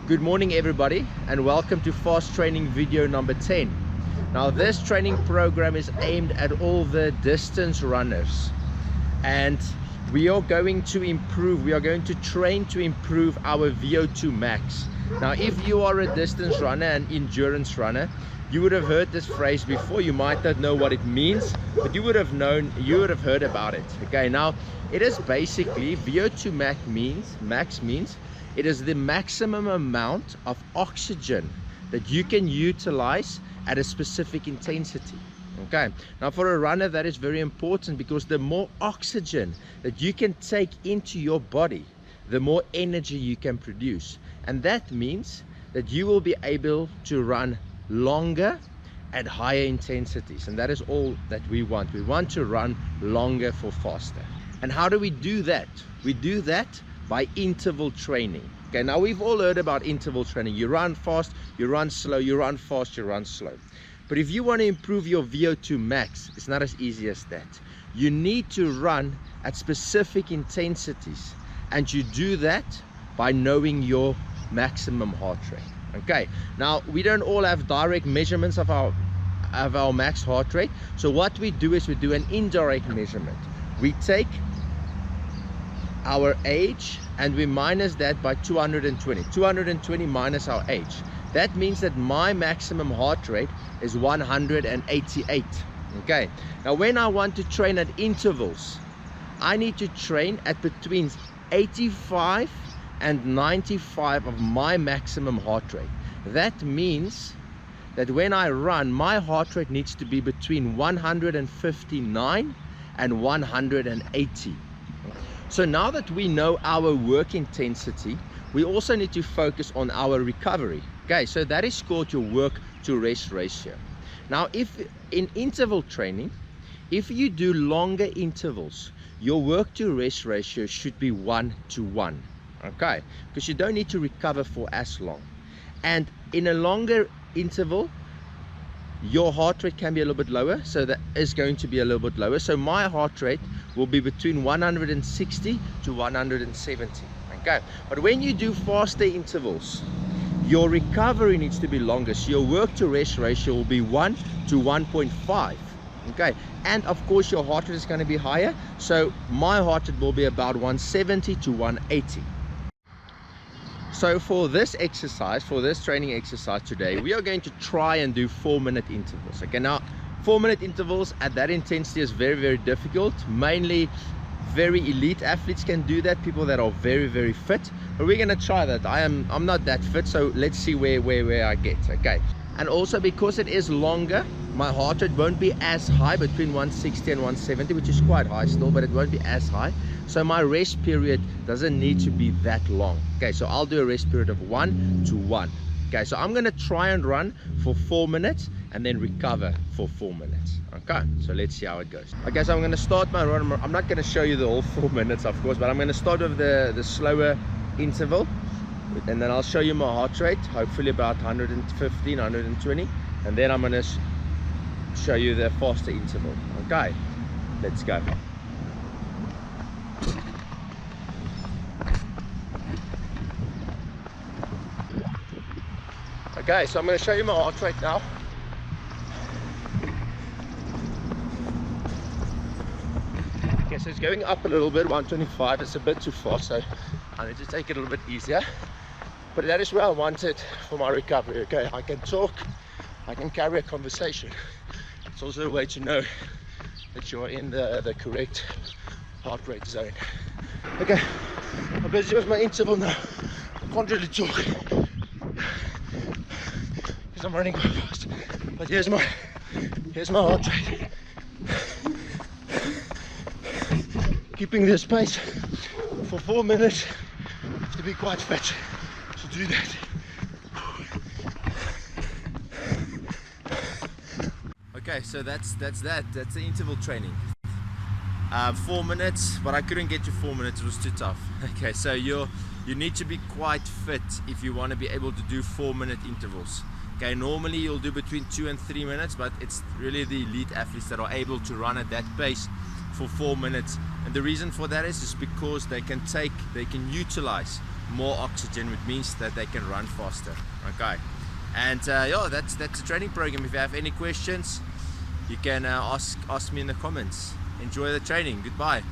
Good morning everybody, and welcome to fast training video number 10. Now this training program is aimed at all the distance runners, and we are going to train to improve our VO2 max. Now if you are a distance runner and endurance runner, you would have heard this phrase before. You might not know what it means, but you would have heard about it. Okay, now it is basically VO2 max means it is the maximum amount of oxygen that you can utilize at a specific intensity. Okay, now for a runner that is very important, because the more oxygen that you can take into your body, the more energy you can produce, and that means that you will be able to run longer at higher intensities, and that is all that we want. We want to run longer for faster. And how do we do that? We do that by interval training. Okay, now we've all heard about interval training. You run fast, you run slow, you run fast, you run slow. But if you want to improve your VO2 max, it's not as easy as that. You need to run at specific intensities, and you do that by knowing your maximum heart rate. Okay, now we don't all have direct measurements of our max heart rate, so what we do is we do an indirect measurement. We take our age and we minus that by 220 minus our age. That means that my maximum heart rate is 188. Okay, now when I want to train at intervals, I need to train at between 85 and 95 of my maximum heart rate. That means that when I run, my heart rate needs to be between 159 and 180. So now that we know our work intensity, we also need to focus on our recovery. Okay, so that is called your work to rest ratio. Now if in interval training, if you do longer intervals, your work to rest ratio should be 1:1. Okay, because you don't need to recover for as long. And in a longer interval, your heart rate can be a little bit lower, so that is going to be a little bit lower. So my heart rate will be between 160 to 170. Okay, but when you do faster intervals, your recovery needs to be longer, so your work to rest ratio will be 1:1.5. okay, and of course your heart rate is going to be higher, so my heart rate will be about 170 to 180. So for this exercise, for this training exercise today, we are going to try and do 4-minute intervals. Okay, now 4-minute intervals at that intensity is very, very difficult. Mainly very elite athletes can do that, people that are very, very fit, but we're going to try that. I'm not that fit, so let's see where I get. Okay, and also because it is longer, my heart rate won't be as high, between 160 and 170, which is quite high still, but it won't be as high. So my rest period doesn't need to be that long. Okay, so I'll do a rest period of 1:1. Okay, so I'm going to try and run for 4 minutes and then recover for 4 minutes. Okay, so let's see how it goes. Okay, so I'm going to start my run. I'm not going to show you the whole 4 minutes, of course, but I'm going to start with the slower interval, and then I'll show you my heart rate, hopefully about 115, 120, and then I'm going to show you the faster interval. Okay, let's go. Okay, so I'm going to show you my heart rate now. Okay, so it's going up a little bit, 125. It's a bit too fast, so I need to take it a little bit easier. But that is where I want it for my recovery. Okay, I can talk, I can carry a conversation. It's also a way to know that you're in the correct heart rate zone. Okay, I'm busy with my interval now. I can't really talk because I'm running quite fast. But here's my heart rate. Keeping this pace for 4 minutes, you have to be quite fit to do that. Okay, so that's the interval training. 4 minutes, but I couldn't get to 4 minutes, it was too tough. Okay, so you need to be quite fit if you want to be able to do 4-minute intervals. Okay, normally you'll do between 2 and 3 minutes, but it's really the elite athletes that are able to run at that pace for 4 minutes. And the reason for that is because they can utilize more oxygen, which means that they can run faster. Okay, and yeah, that's the training program. If you have any questions, you can ask me in the comments. Enjoy the training. Goodbye.